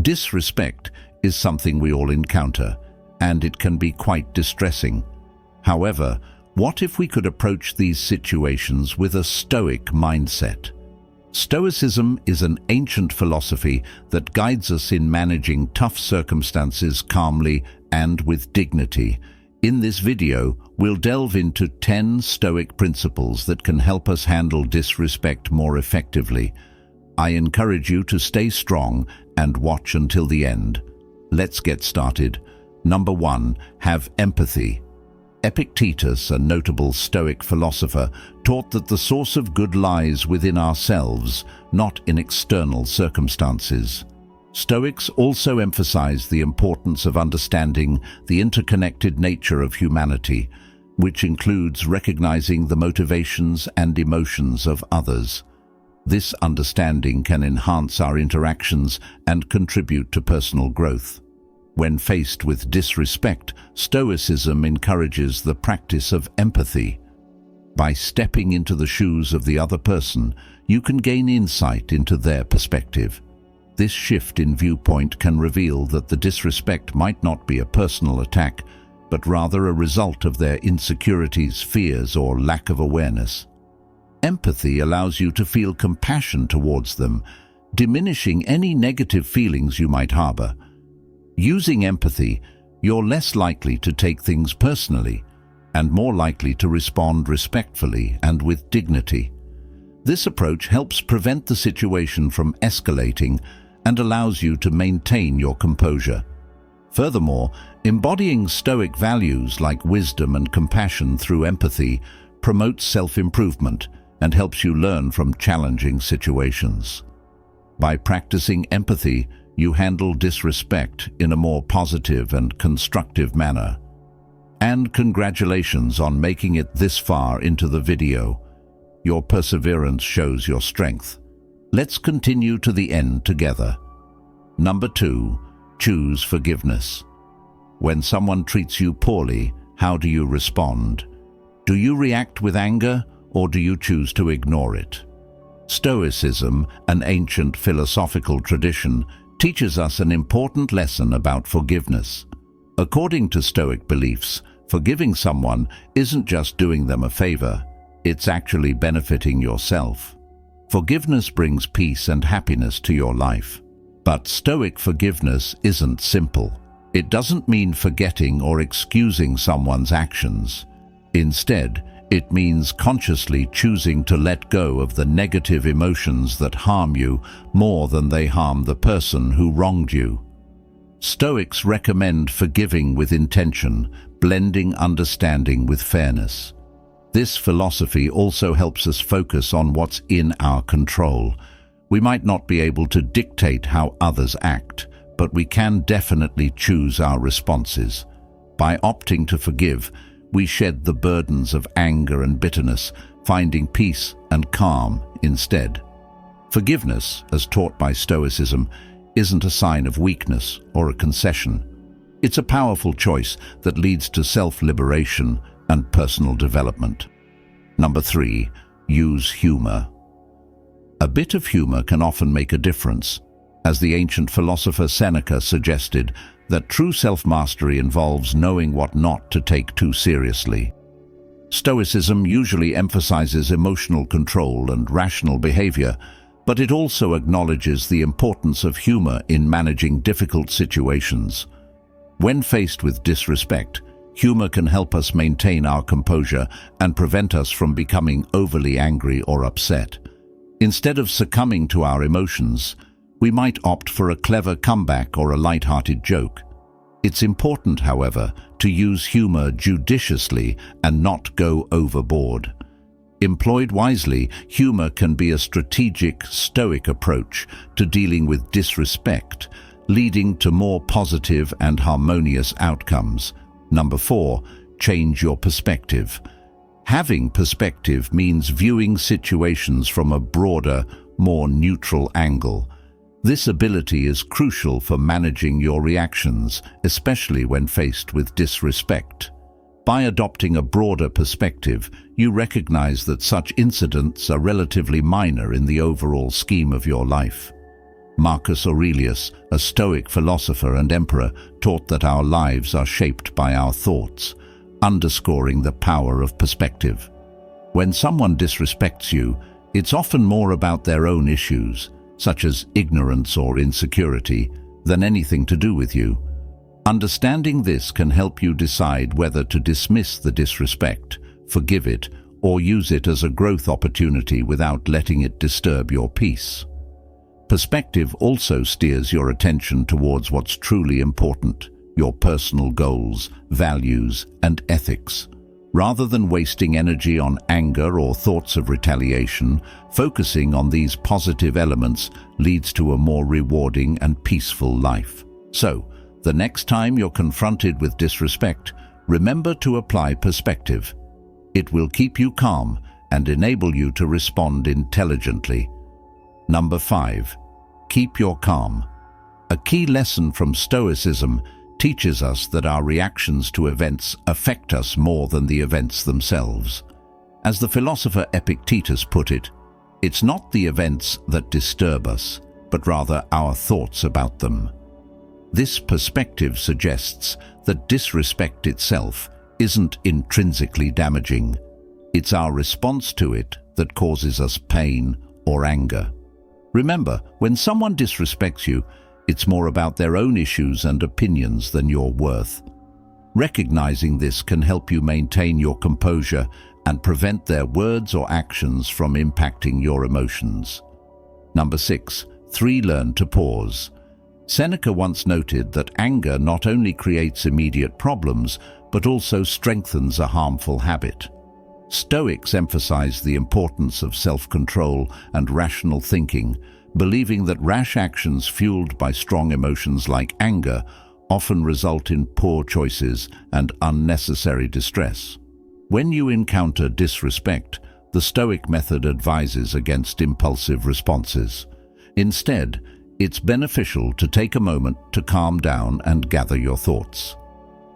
Disrespect is something we all encounter, and it can be quite distressing. However, what if we could approach these situations with a Stoic mindset? Stoicism is an ancient philosophy that guides us in managing tough circumstances calmly and with dignity. In this video, we'll delve into 10 Stoic principles that can help us handle disrespect more effectively. I encourage you to stay strong and watch until the end. Let's get started. Number 1, have empathy. Epictetus, a notable Stoic philosopher, taught that the source of good lies within ourselves, not in external circumstances. Stoics also emphasize the importance of understanding the interconnected nature of humanity, which includes recognizing the motivations and emotions of others. This understanding can enhance our interactions and contribute to personal growth. When faced with disrespect, Stoicism encourages the practice of empathy. By stepping into the shoes of the other person, you can gain insight into their perspective. This shift in viewpoint can reveal that the disrespect might not be a personal attack, but rather a result of their insecurities, fears, or lack of awareness. Empathy allows you to feel compassion towards them, diminishing any negative feelings you might harbor. Using empathy, you're less likely to take things personally and more likely to respond respectfully and with dignity. This approach helps prevent the situation from escalating and allows you to maintain your composure. Furthermore, embodying Stoic values like wisdom and compassion through empathy promotes self-improvement and helps you learn from challenging situations. By practicing empathy, you handle disrespect in a more positive and constructive manner. And congratulations on making it this far into the video. Your perseverance shows your strength. Let's continue to the end together. Number 2, choose forgiveness. When someone treats you poorly, how do you respond? Do you react with anger, or do you choose to ignore it? Stoicism, an ancient philosophical tradition, teaches us an important lesson about forgiveness. According to Stoic beliefs, forgiving someone isn't just doing them a favor, it's actually benefiting yourself. Forgiveness brings peace and happiness to your life. But Stoic forgiveness isn't simple. It doesn't mean forgetting or excusing someone's actions. Instead, it means consciously choosing to let go of the negative emotions that harm you more than they harm the person who wronged you. Stoics recommend forgiving with intention, blending understanding with fairness. This philosophy also helps us focus on what's in our control. We might not be able to dictate how others act, but we can definitely choose our responses. By opting to forgive, we shed the burdens of anger and bitterness, finding peace and calm instead. Forgiveness, as taught by Stoicism, isn't a sign of weakness or a concession. It's a powerful choice that leads to self-liberation and personal development. Number 3, use humor. A bit of humor can often make a difference. As the ancient philosopher Seneca suggested, that true self-mastery involves knowing what not to take too seriously. Stoicism usually emphasizes emotional control and rational behavior, but it also acknowledges the importance of humor in managing difficult situations. When faced with disrespect, humor can help us maintain our composure and prevent us from becoming overly angry or upset. Instead of succumbing to our emotions, we might opt for a clever comeback or a light-hearted joke. It's important, however, to use humor judiciously and not go overboard. Employed wisely, humor can be a strategic, Stoic approach to dealing with disrespect, leading to more positive and harmonious outcomes. Number 4, change your perspective. Having perspective means viewing situations from a broader, more neutral angle. This ability is crucial for managing your reactions, especially when faced with disrespect. By adopting a broader perspective, you recognize that such incidents are relatively minor in the overall scheme of your life. Marcus Aurelius, a Stoic philosopher and emperor, taught that our lives are shaped by our thoughts, underscoring the power of perspective. When someone disrespects you, it's often more about their own issues, such as ignorance or insecurity, than anything to do with you. Understanding this can help you decide whether to dismiss the disrespect, forgive it, or use it as a growth opportunity without letting it disturb your peace. Perspective also steers your attention towards what's truly important, your personal goals, values, and ethics. Rather than wasting energy on anger or thoughts of retaliation, focusing on these positive elements leads to a more rewarding and peaceful life. So, the next time you're confronted with disrespect, remember to apply perspective. It will keep you calm and enable you to respond intelligently. Number 5. Keep your calm. A key lesson from Stoicism teaches us that our reactions to events affect us more than the events themselves. As the philosopher Epictetus put it, it's not the events that disturb us, but rather our thoughts about them. This perspective suggests that disrespect itself isn't intrinsically damaging. It's our response to it that causes us pain or anger. Remember, when someone disrespects you, it's more about their own issues and opinions than your worth. Recognizing this can help you maintain your composure and prevent their words or actions from impacting your emotions. Number 6. Learn to pause. Seneca once noted that anger not only creates immediate problems, but also strengthens a harmful habit. Stoics emphasize the importance of self-control and rational thinking, believing that rash actions fueled by strong emotions like anger often result in poor choices and unnecessary distress. When you encounter disrespect, the Stoic method advises against impulsive responses. Instead, it's beneficial to take a moment to calm down and gather your thoughts.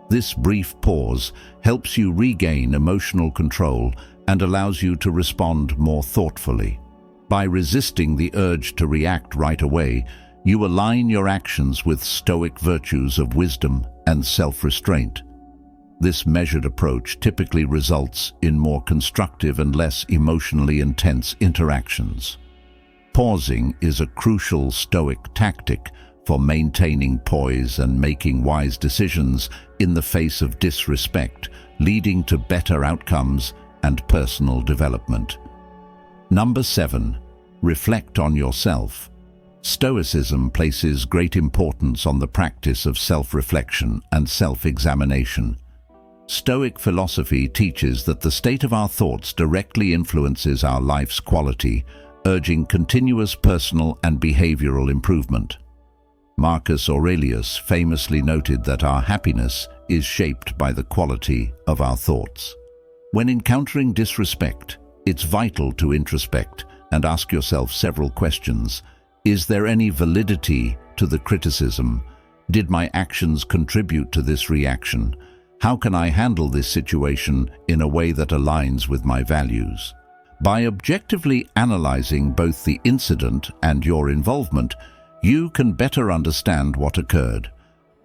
This brief pause helps you regain emotional control and allows you to respond more thoughtfully. By resisting the urge to react right away, you align your actions with Stoic virtues of wisdom and self-restraint. This measured approach typically results in more constructive and less emotionally intense interactions. Pausing is a crucial Stoic tactic for maintaining poise and making wise decisions in the face of disrespect, leading to better outcomes and personal development. Number 7. Reflect on yourself. Stoicism places great importance on the practice of self-reflection and self-examination. Stoic philosophy teaches that the state of our thoughts directly influences our life's quality, urging continuous personal and behavioral improvement. Marcus Aurelius famously noted that our happiness is shaped by the quality of our thoughts. When encountering disrespect, it's vital to introspect and ask yourself several questions. Is there any validity to the criticism? Did my actions contribute to this reaction? How can I handle this situation in a way that aligns with my values? By objectively analyzing both the incident and your involvement, you can better understand what occurred.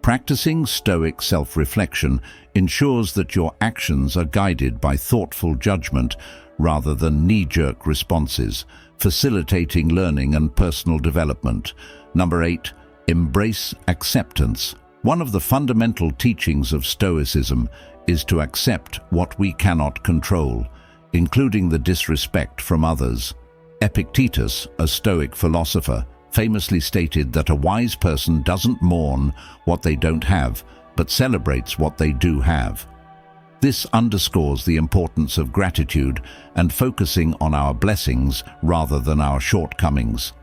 Practicing Stoic self-reflection ensures that your actions are guided by thoughtful judgment rather than knee-jerk responses, facilitating learning and personal development. Number 8. Embrace acceptance. One of the fundamental teachings of Stoicism is to accept what we cannot control, including the disrespect from others. Epictetus, a Stoic philosopher, famously stated that a wise person doesn't mourn what they don't have, but celebrates what they do have. This underscores the importance of gratitude and focusing on our blessings rather than our shortcomings.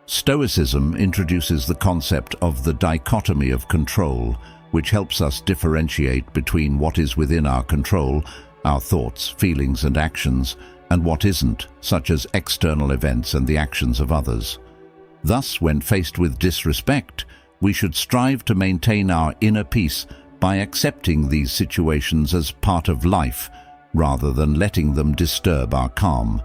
Stoicism introduces the concept of the dichotomy of control, which helps us differentiate between what is within our control, our thoughts, feelings, and actions, and what isn't, such as external events and the actions of others. Thus, when faced with disrespect, we should strive to maintain our inner peace by accepting these situations as part of life, rather than letting them disturb our calm.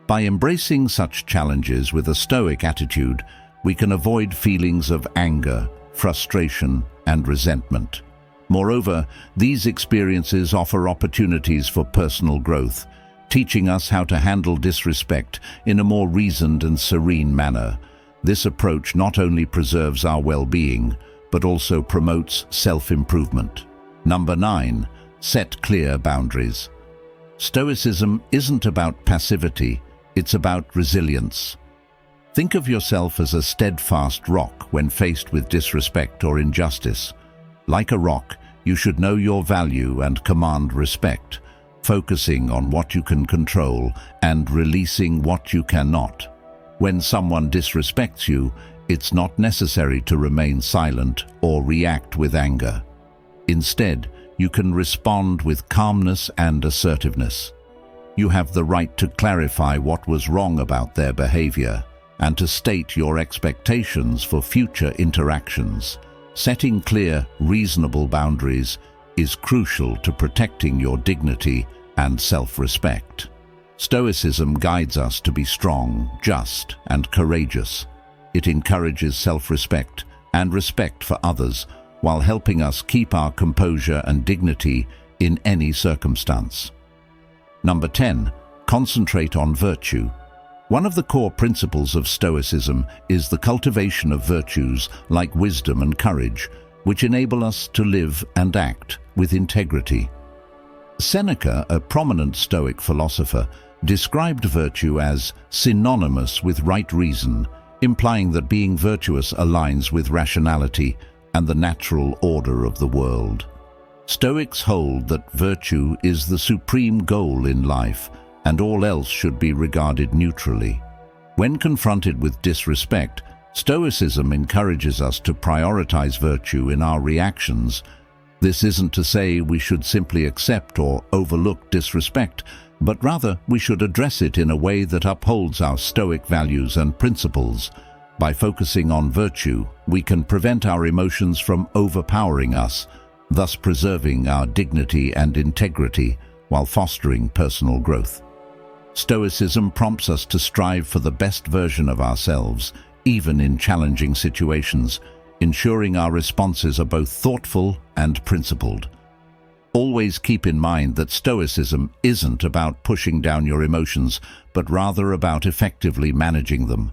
By embracing such challenges with a Stoic attitude, we can avoid feelings of anger, frustration, and resentment. Moreover, these experiences offer opportunities for personal growth, teaching us how to handle disrespect in a more reasoned and serene manner. This approach not only preserves our well-being, but also promotes self-improvement. Number 9. Set clear boundaries. Stoicism isn't about passivity, it's about resilience. Think of yourself as a steadfast rock when faced with disrespect or injustice. Like a rock, you should know your value and command respect, focusing on what you can control and releasing what you cannot. When someone disrespects you, it's not necessary to remain silent or react with anger. Instead, you can respond with calmness and assertiveness. You have the right to clarify what was wrong about their behavior and to state your expectations for future interactions. Setting clear, reasonable boundaries is crucial to protecting your dignity and self-respect. Stoicism guides us to be strong, just, and courageous. It encourages self-respect and respect for others while helping us keep our composure and dignity in any circumstance. Number 10. Concentrate on virtue. One of the core principles of Stoicism is the cultivation of virtues like wisdom and courage, which enable us to live and act with integrity. Seneca, a prominent Stoic philosopher, described virtue as synonymous with right reason, implying that being virtuous aligns with rationality and the natural order of the world. Stoics hold that virtue is the supreme goal in life, and all else should be regarded neutrally. When confronted with disrespect, Stoicism encourages us to prioritize virtue in our reactions. This isn't to say we should simply accept or overlook disrespect, but rather we should address it in a way that upholds our Stoic values and principles. By focusing on virtue, we can prevent our emotions from overpowering us, thus preserving our dignity and integrity while fostering personal growth. Stoicism prompts us to strive for the best version of ourselves, even in challenging situations, ensuring our responses are both thoughtful and principled. Always keep in mind that Stoicism isn't about pushing down your emotions, but rather about effectively managing them.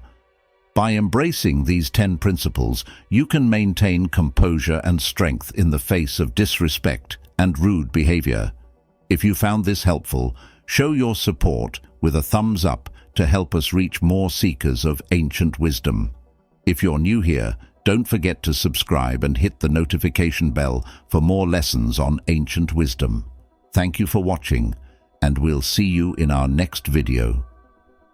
By embracing these 10 principles, you can maintain composure and strength in the face of disrespect and rude behavior. If you found this helpful, show your support with a thumbs up to help us reach more seekers of ancient wisdom. If you're new here, don't forget to subscribe and hit the notification bell for more lessons on ancient wisdom. Thank you for watching, and we'll see you in our next video.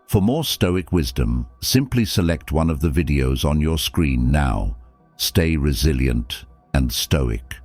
For more Stoic wisdom, simply select one of the videos on your screen now. Stay resilient and stoic.